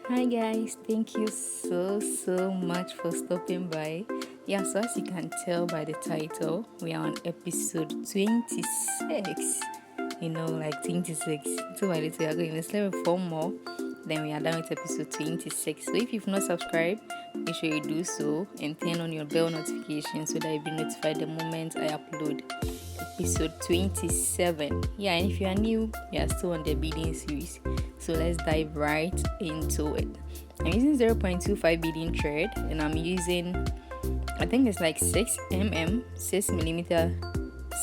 Hi guys, thank you so much for stopping by. Yeah, so as you can tell by the title, we are on episode 26. Like 26. So by the time we are going, let's level 4 more. Then we are done with episode 26. So if you've not subscribed, make sure you do so and turn on your bell notification so that you'll be notified the moment I upload episode 27. Yeah, and if you are new, we are still on the beading series. So let's dive right into it. I'm using 0.25 beading thread and I'm using, I think it's like 6 millimeter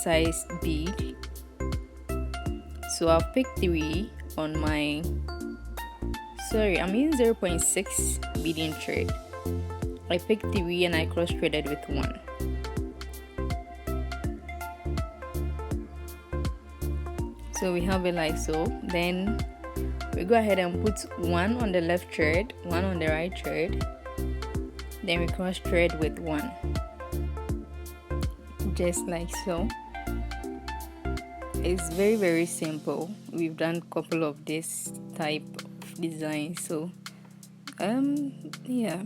size bead. So I'll pick 3 on my, I'm using 0.6 beading thread. I picked 3 and I cross threaded with 1. So we have it like so. Then we go ahead and put 1 on the left thread, 1 on the right thread. Then we cross thread with 1. Just like so. It's very simple. We've done a couple of this type of design. So yeah.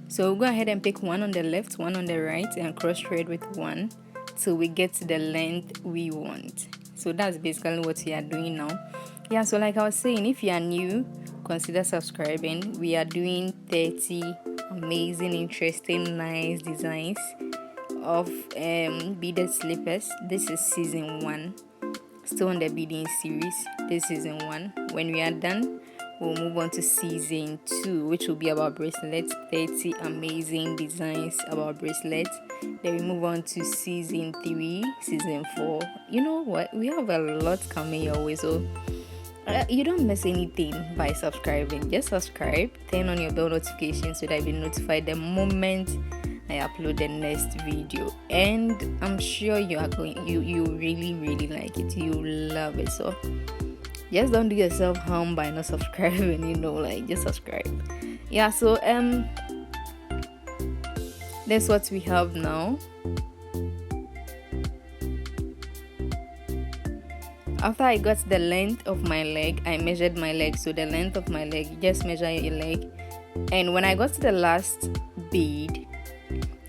So we'll go ahead and pick 1 on the left, 1 on the right, and cross thread with 1 till we get to the length we want. So that's basically what we are doing now. Yeah, so like I was saying, if you are new, consider subscribing. We are doing 30 amazing, interesting, nice designs of beaded slippers. This is season 1, still on the beading series. This is season 1. When we are done, we'll move on to season 2, which will be about bracelets. 30 amazing designs about bracelets. Then we move on to season 3, season 4. You know what? We have a lot coming your way, so you don't miss anything by subscribing. Just subscribe, turn on your bell notification so that you'll be notified the moment I upload the next video. And I'm sure you really like it. You love it. So just don't do yourself harm by not subscribing, just subscribe. Yeah, so that's what we have now. After I got the length of my leg, I measured my leg. So the length of my leg, just measure your leg. And when I got to the last bead,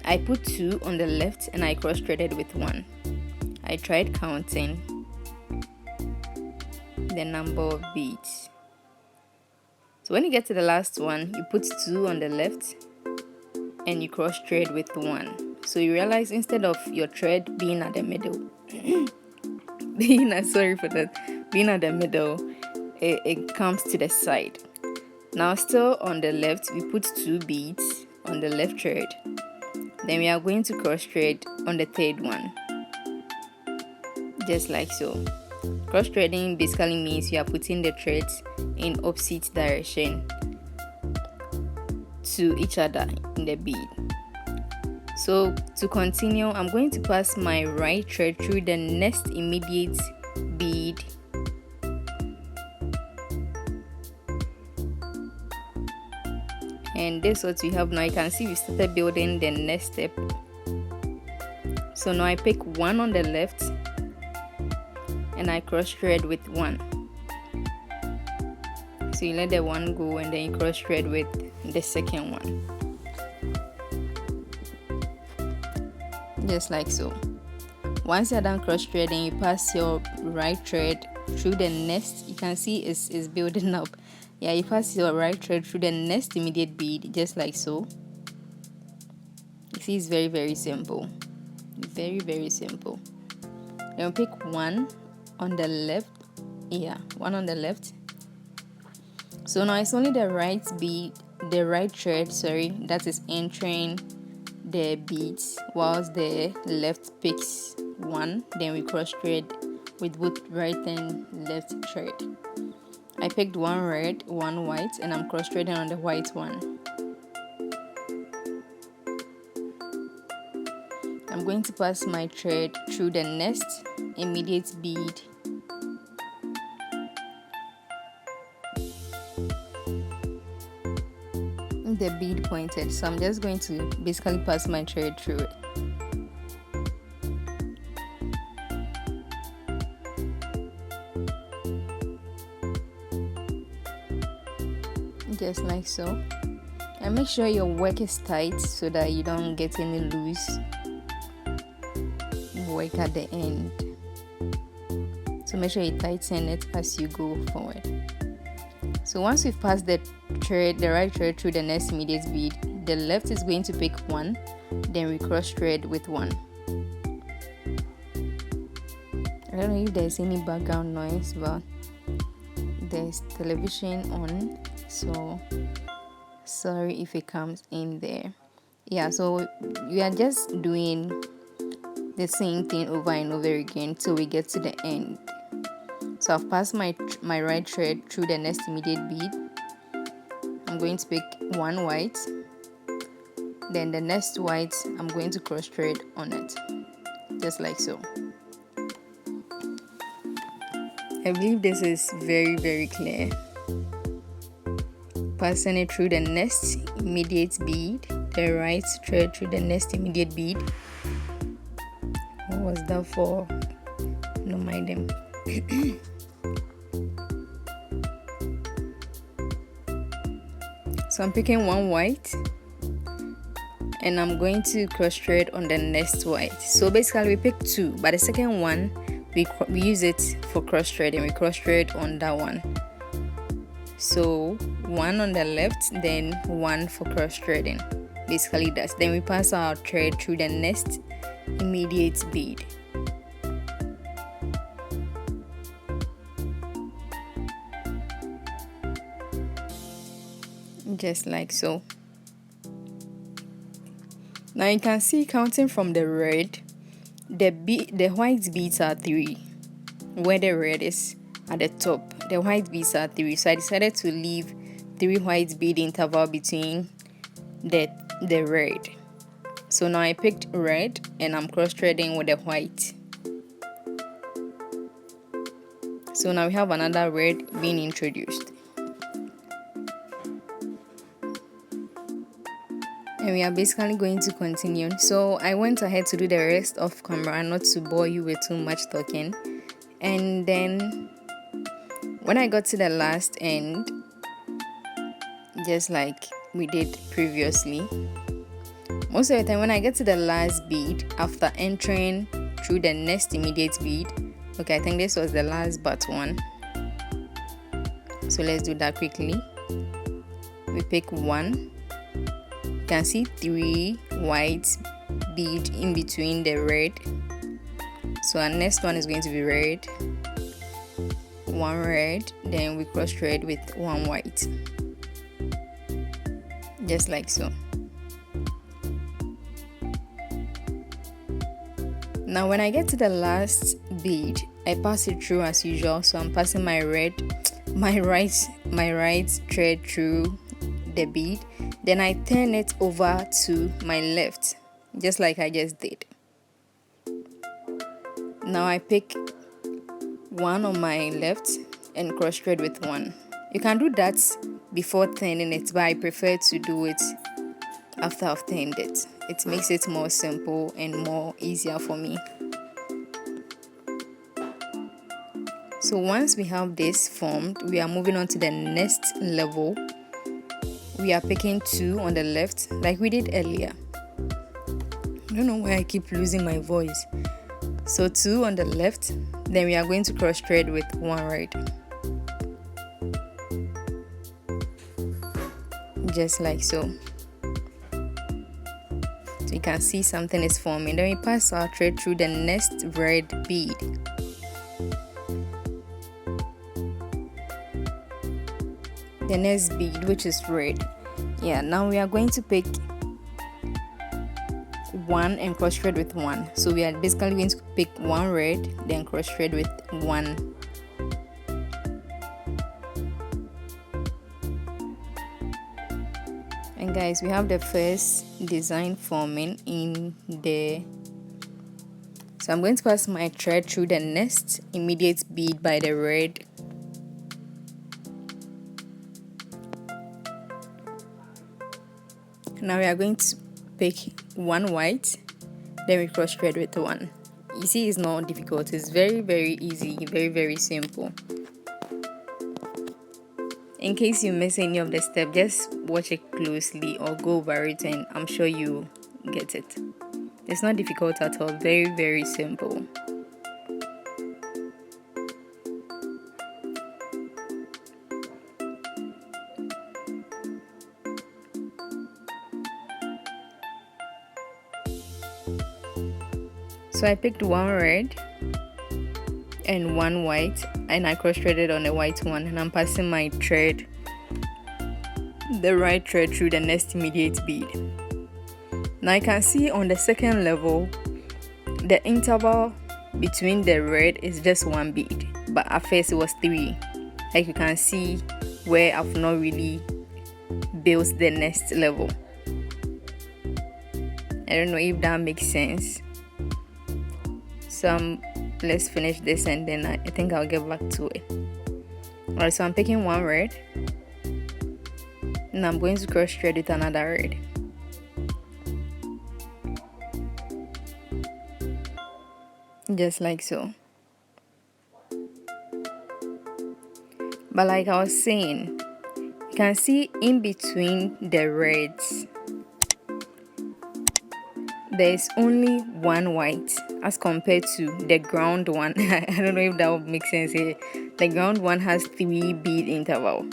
I put 2 on the left and I cross threaded with 1. I tried counting the number of beads. So when you get to the last one, you put 2 on the left and you cross thread with 1. So you realize instead of your thread being at the middle, being at the middle, it comes to the side. Now still on the left, we put 2 beads on the left thread. Then we are going to cross thread on the third one, just like so. Cross threading basically means you are putting the threads in opposite direction to each other in the bead. So to continue, I'm going to pass my right thread through the next immediate bead. And this is what we have now. You can see we started building the next step. So now I pick 1 on the left and I cross thread with 1. So you let the 1 go and then you cross thread with the second one, just like so. Once you're done cross threading, you pass your right thread through the next. You can see it's building up. Yeah, you pass your right thread through the next immediate bead, just like so. You see, it's very simple. Very simple. Then we pick 1 on the left. Yeah, 1 on the left. So now it's only the right thread, that is entering the beads, whilst the left picks 1. Then we cross thread with both right and left thread. I picked 1 red, 1 white, and I'm cross threading on the white one. I'm going to pass my thread through the next immediate bead. The bead pointed, so I'm just going to basically pass my thread through it. just like so. And make sure your work is tight so that you don't get any loose work at the end. So make sure you tighten it as you go forward. So once we've passed the right thread through the next immediate bead, the left is going to pick 1, then we cross thread with 1. I don't know if there's any background noise, but there's television on, so sorry if it comes in there. Yeah, so we are just doing the same thing over and over again till we get to the end. So I've passed my right thread through the next immediate bead. I'm going to pick 1 white, then the next white I'm going to cross thread on it, just like so. I believe this is very clear. Passing it through the next immediate bead, the right thread through the next immediate bead. What was that for? No mind them. So I'm picking 1 white and I'm going to cross thread on the next white. So basically we pick 2, but the second one we use it for cross thread, and we cross thread on that one. So 1 on the left, then 1 for cross threading. Basically that's. Then we pass our thread through the next immediate bead. Just like so. Now you can see, counting from the red, the white beads are 3, where the red is at the top. The white beads are 3, so I decided to leave 3 white bead interval between the red. So now I picked red and I'm cross threading with the white. So now we have another red being introduced. And we are basically going to continue. So I went ahead to do the rest off camera, not to bore you with too much talking. And then when I got to the last end, just like we did previously, most of the time when I get to the last bead after entering through the next immediate bead, okay, I think this was the last but one, so let's do that quickly. We pick 1. You can see 3 white bead in between the red. So our next one is going to be red, 1 red, then we cross thread with 1 white, just like so. Now when I get to the last bead, I pass it through as usual. So I'm passing my right thread through the bead, then I turn it over to my left, just like I just did. Now I pick 1 on my left and cross thread with 1. You can do that before turning it, but I prefer to do it after I've turned it. It makes it more simple and more easier for me. So once we have this formed, we are moving on to the next level. We are picking 2 on the left like we did earlier. I don't know why I keep losing my voice. So 2 on the left, then we are going to cross thread with 1 red, just like so. So you can see something is forming. Then we pass our thread through the next red bead. The next bead, which is red. Yeah, now we are going to pick 1 and cross thread with 1. So we are basically going to pick 1 red, then cross thread with 1. And guys, we have the first design forming in there. So I'm going to pass my thread through the next immediate bead by the red. Now we are going to pick 1 white, then we cross thread with 1. You see, it's not difficult. It's very easy, very simple. In case you miss any of the step, just watch it closely or go over it and I'm sure you get it. It's not difficult at all, very, very simple. So I picked one red and one white, and I cross threaded on the white one, and I'm passing my thread, the right thread, through the next immediate bead. Now you can see on the second level the interval between the red is just one bead, but at first it was 3. Like you can see where I've not really built the next level. I don't know if that makes sense. So let's finish this and then I think I'll get back to it. Alright, so I'm picking one red and I'm going to cross thread with another red. Just like so. But like I was saying, you can see in between the reds there's only one white as compared to the ground one. I don't know if that would make sense here. The ground one has 3 bead interval.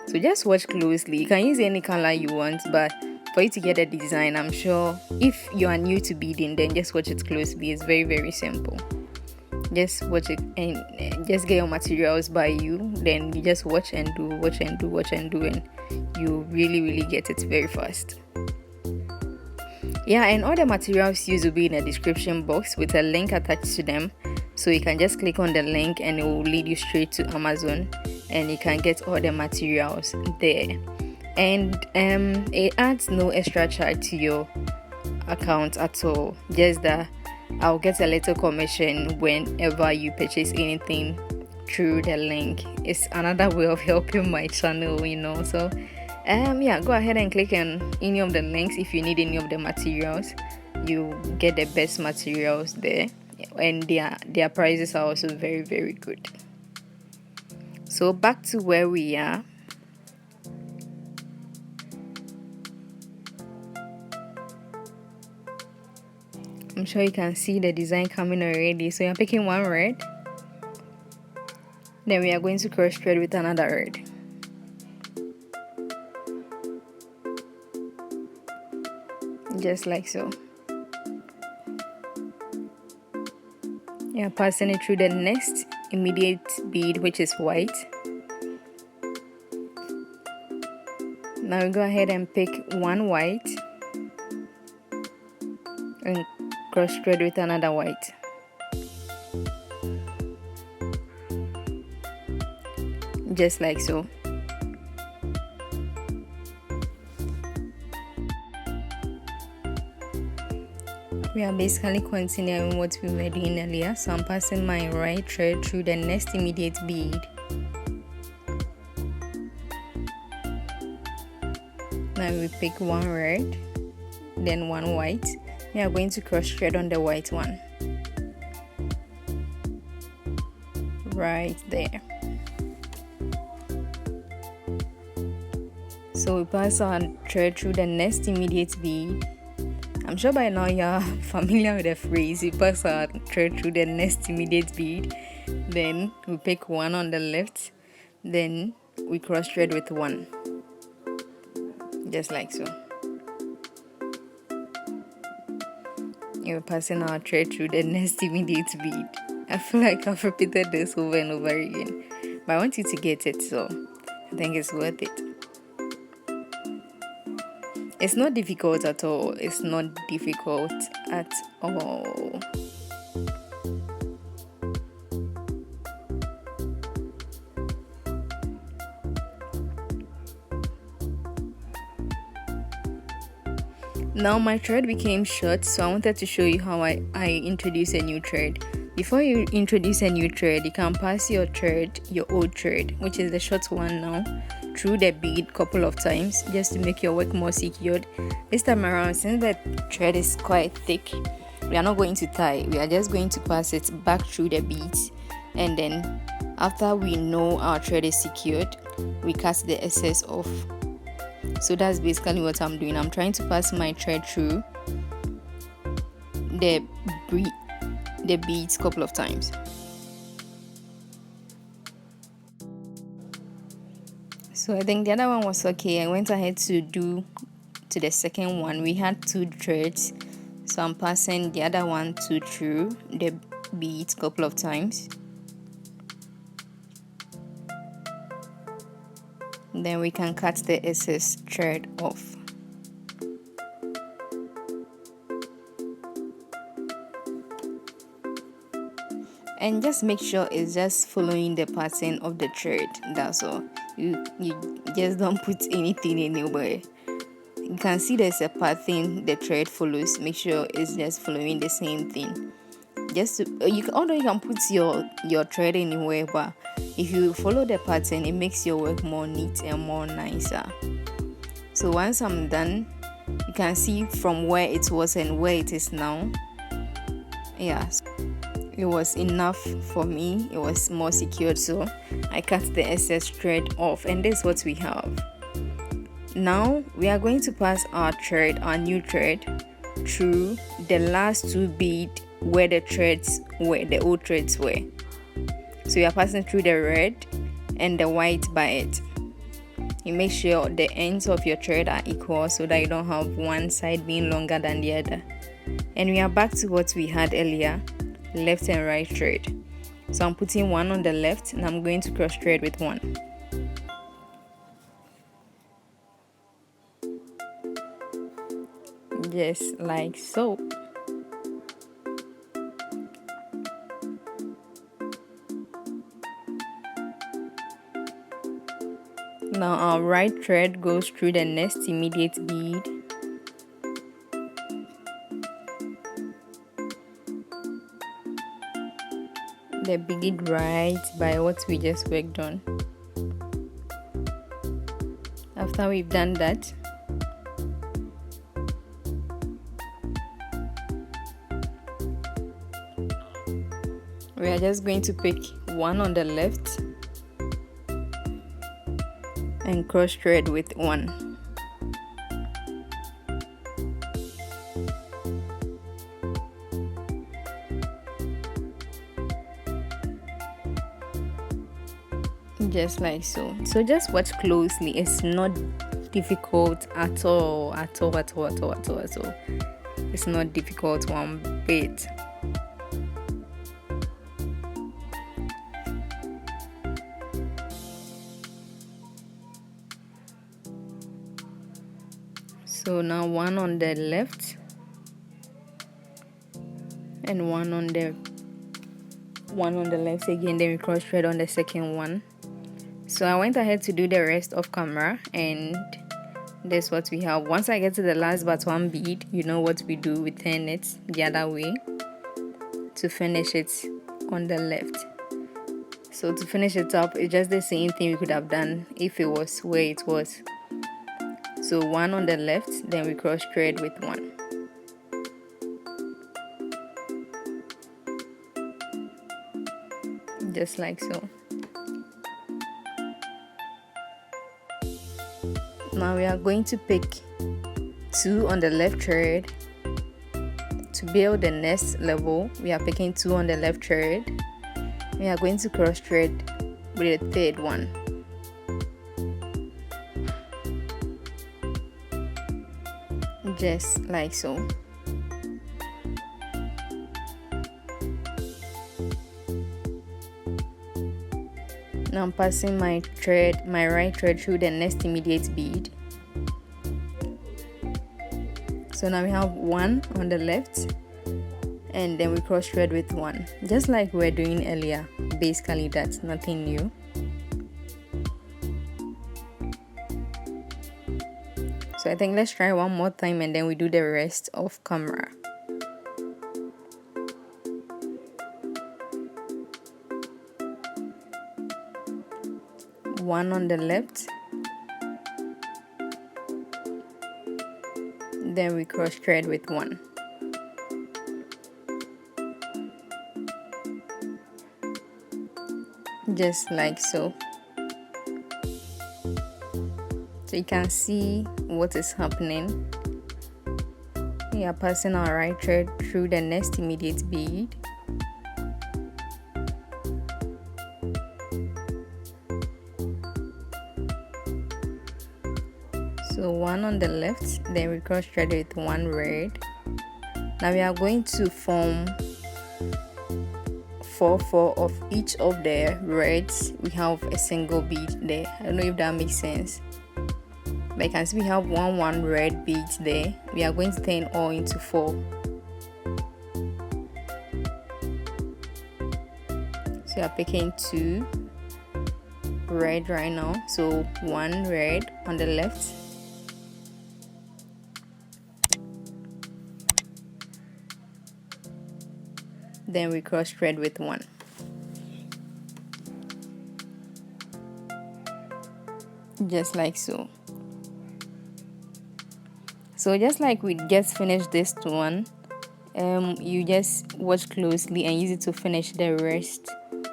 So just watch closely. You can use any color you want, but for you to get a design, I'm sure if you are new to beading, then just watch it closely. It's very, very simple. Just watch it and just get your materials by you. Then you just watch and do, watch and do, watch and do, and you really, really get it very fast. Yeah, and all the materials used will be in the description box with a link attached to them, so you can just click on the link and it will lead you straight to Amazon and you can get all the materials there. And it adds no extra charge to your account at all, just that I'll get a little commission whenever you purchase anything through the link. It's another way of helping my channel, you know. So yeah, go ahead and click on any of the links if you need any of the materials. You get the best materials there, and their prices are also very, very good. So back to where we are. I'm sure you can see the design coming already. So you're picking one red, then we are going to cross thread with another red. Just like so. You're passing it through the next immediate bead, which is white. Now we go ahead and pick one white and cross thread with another white. Just like so. We are basically continuing what we were doing earlier. So I'm passing my right thread through the next immediate bead. Now we pick one red, then one white. We are going to cross thread on the white one. Right there. So we pass our thread through the next immediate bead. I'm sure by now you're familiar with the phrase. We pass our thread through the next immediate bead, then we pick one on the left, then we cross thread with one. Just like so. You're passing our thread through the next immediate bead. I feel like I've repeated this over and over again, but I want you to get it, so I think it's worth it. It's not difficult at all. It's not difficult at all. Now my thread became short, so I wanted to show you how I introduce a new thread. Before you introduce a new thread, you can pass your old thread, which is the short one now, through the bead couple of times just to make your work more secured. This time around, since the thread is quite thick, we are not going to tie. We are just going to pass it back through the beads, and then After we know our thread is secured, we cut the excess off. So that's basically what I'm doing. I'm trying to pass my thread through the beads a couple of times. So I think the other one was okay. I went ahead to do to the second one. We had 2 threads, so I'm passing the other one through the beads a couple of times. Then we can cut the excess thread off. And just make sure it's just following the pattern of the thread. That's all. You just don't put anything anywhere. You can see there's a pattern the thread follows. Make sure it's just following the same thing. Although you can put your thread anywhere, but if you follow the pattern, it makes your work more neat and more nicer. So once I'm done, you can see from where it was and where it is now. Yes, it was enough for me. It was more secured, so I cut the excess thread off, and this is what we have. Now we are going to pass our new thread through the last 2 beads where the old threads were. So you are passing through the red and the white by it. You make sure the ends of your thread are equal so that you don't have one side being longer than the other. And we are back to what we had earlier, left and right thread. So I'm putting one on the left and I'm going to cross thread with one. Just like so. Now our right thread goes through the next immediate bead. The bead right by what we just worked on. After we've done that, we are just going to pick one on the left and cross thread with one. Just like so. So just watch closely. It's not difficult at all. It's not difficult one bit. So now one on the left and one on the left again, then we cross thread on the second one. So I went ahead to do the rest of camera, and that's what we have. Once I get to the last but one bead, you know what we do, we turn it the other way to finish it on the left. So to finish it up, it's just the same thing we could have done if it was where it was. So one on the left, then we cross thread with one. Just like so. Now we are going to pick 2 on the left thread. To build the next level, we are picking 2 on the left thread. We are going to cross thread with the third one. Just like so. Now I'm passing my right thread through the next immediate bead. So now we have 1 on the left, and then we cross thread with 1, just like we were doing earlier. Basically, that's nothing new. So I think let's try one more time and then we do the rest of camera. One on the left, then we cross thread with 1. just like so. So you can see what is happening. We are passing our right thread through the next immediate bead. So one on the left, then we cross thread with one red. Now we are going to form 4 of each of the reds. We have a single bead there. I don't know if that makes sense, but you can see we have one red bead there. We are going to turn all into 4. So we are picking 2 red right now, so 1 red on the left, then we cross thread with 1. Just like so. So just like we just finished this one, you just watch closely and use it to finish the rest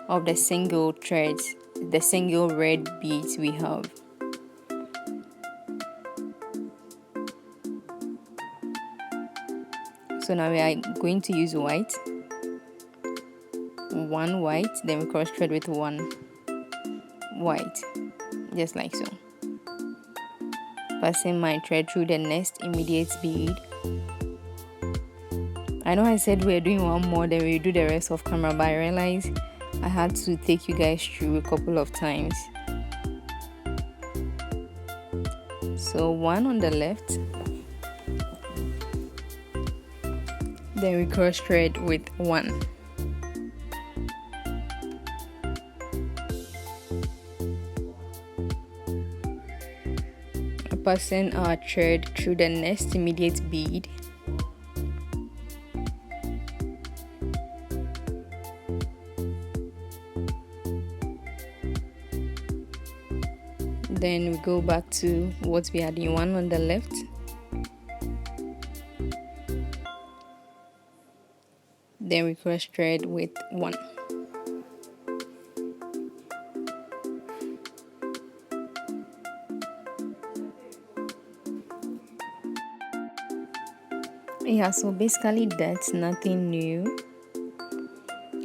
of the single threads, the single red beads we have. So now we are going to use white, 1 white, then we cross thread with 1 white, just like so. Passing my thread through the next immediate bead. I know I said we're doing one more, then we do the rest of camera, but I realized I had to take you guys through a couple of times. So 1 on the left, then we cross thread with 1. Passing our thread through the next immediate bead. Then we go back to what we had in 1 on the left. Then we cross thread with 1. Yeah, so basically that's nothing new.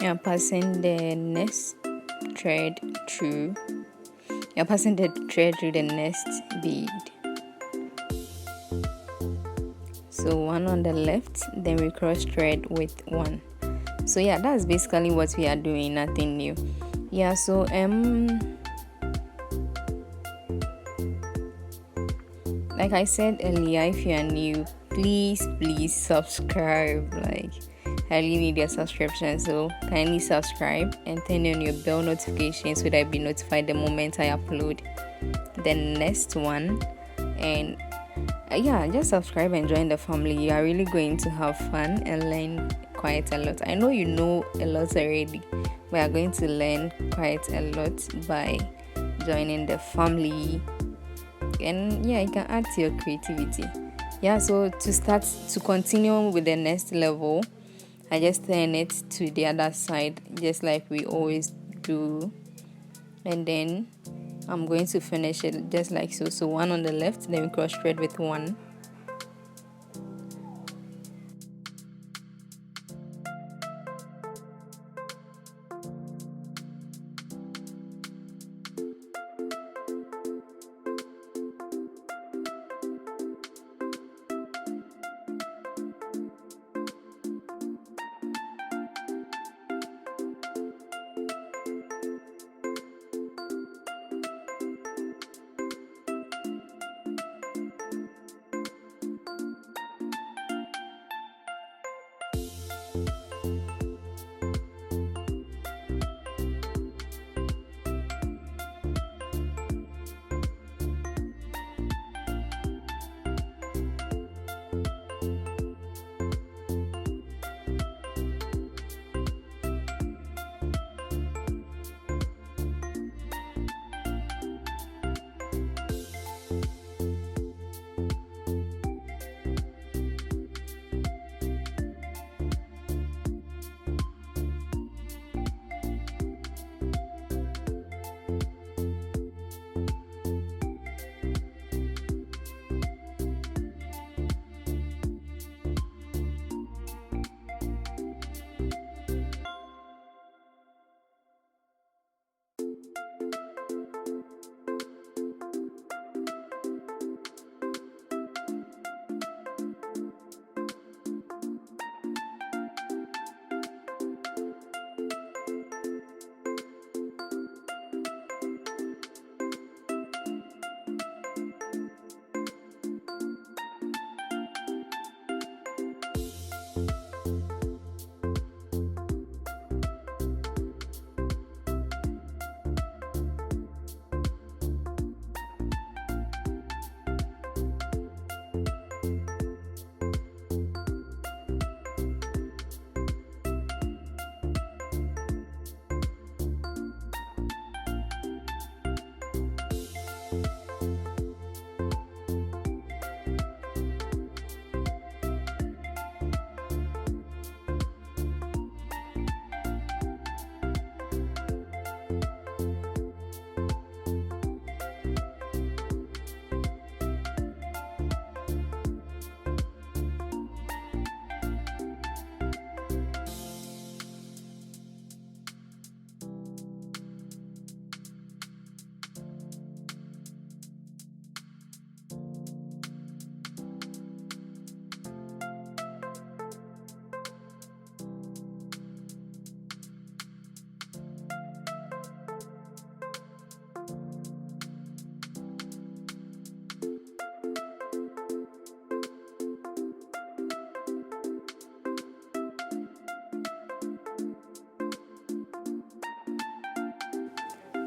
You're passing the next thread through. You're passing the thread through the next bead. So 1 on the left, then we cross thread with 1. So yeah, that's basically what we are doing, nothing new. Yeah, so like I said earlier, if you are new, please subscribe. Like, I really need your subscription, so kindly subscribe and turn on your bell notification so that I'll be notified the moment I upload the next one. And yeah, just subscribe and join the family. You are really going to have fun and learn quite a lot. I know you know a lot already. We are going to learn quite a lot by joining the family. And yeah, you can add to your creativity. Yeah, so to continue with the next level, I just turn it to the other side just like we always do, and then I'm going to finish it just like so. So 1 on the left, then we cross thread with 1.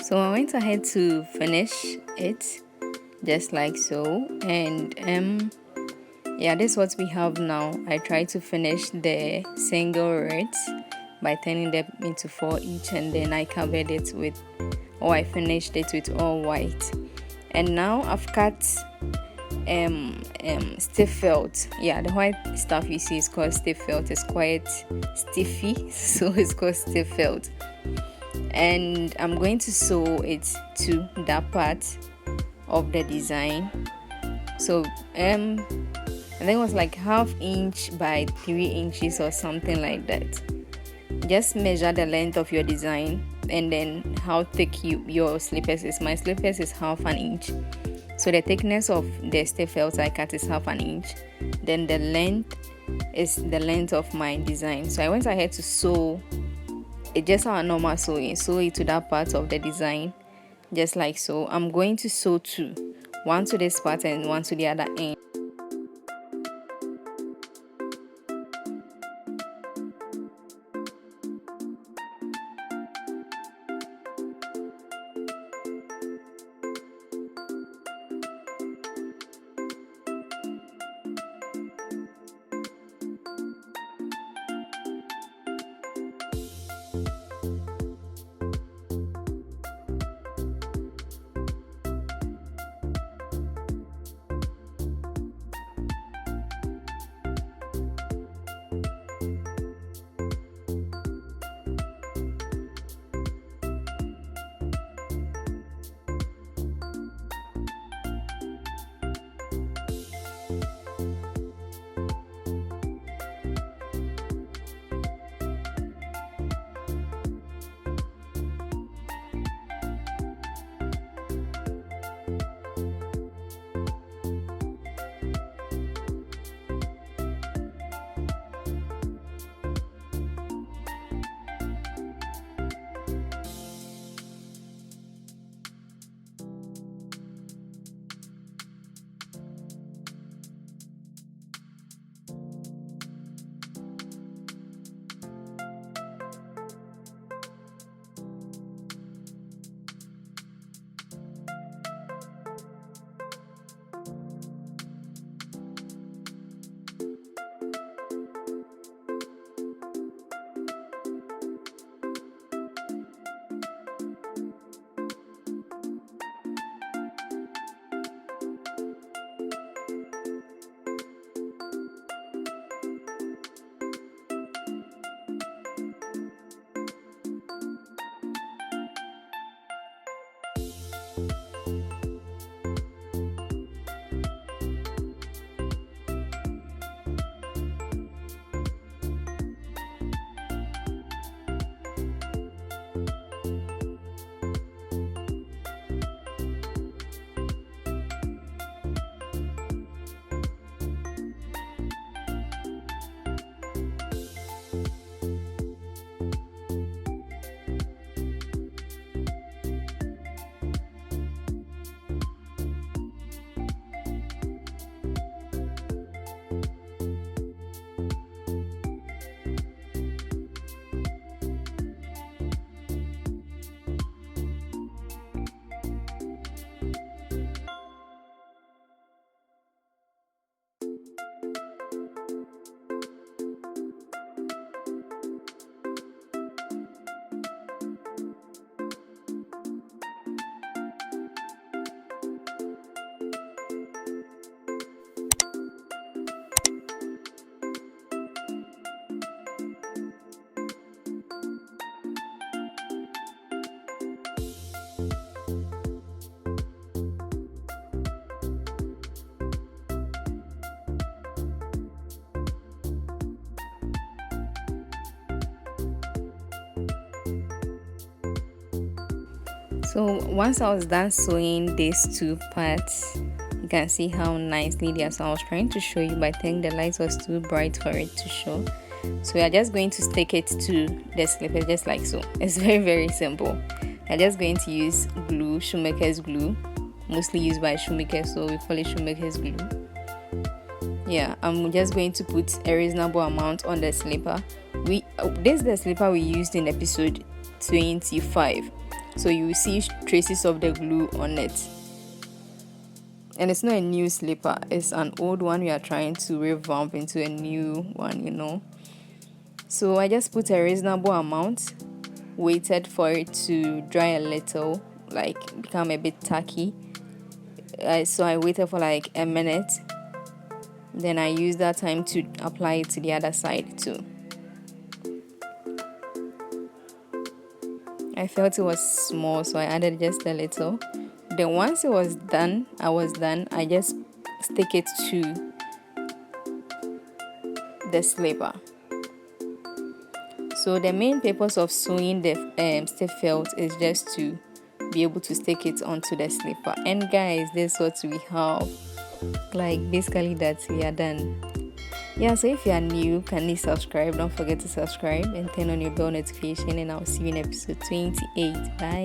So I went ahead to finish it just like so, and yeah, this is what we have now. I tried to finish the single reds by turning them into 4 each, and then I covered it with, or I finished it with all white. And now I've cut stiff felt. Yeah, the white stuff you see is called stiff felt. It's quite stiffy, so it's called stiff felt. And I'm going to sew it to that part of the design. So I think it was like 1/2 inch by 3 inches or something like that. Just measure the length of your design and then how thick your slippers is. My slippers is 1/2 inch, so the thickness of the stiff felt I cut is 1/2 inch. Then the length is the length of my design. So I went ahead to sew it just how a normal sewing. Sew it to that part of the design just like so. I'm going to sew 2, one to this part and one to the other end. So once I was done sewing these 2 parts, you can see how nicely they are. So I was trying to show you, but I think the light was too bright for it to show. So we are just going to stick it to the slipper just like so. It's very simple. I'm just going to use glue, shoemaker's glue, mostly used by shoemakers, so we call it shoemaker's glue. Yeah, I'm just going to put a reasonable amount on the slipper. This is the slipper we used in episode 25. so you will see traces of the glue on it. And it's not a new slipper, it's an old one we are trying to revamp into a new one. So I just put a reasonable amount, waited for it to dry a little, like become a bit tacky. So I waited for like a minute, then I used that time to apply it to the other side too. I felt it was small, so I added just a little. Then once it was done, I just stick it to the slipper. So the main purpose of sewing the stiff felt is just to be able to stick it onto the slipper. And guys, this is what we have. Like basically that we are done. Yeah, so if you are new, kindly subscribe. Don't forget to subscribe and turn on your bell notification, and I'll see you in episode 28. Bye.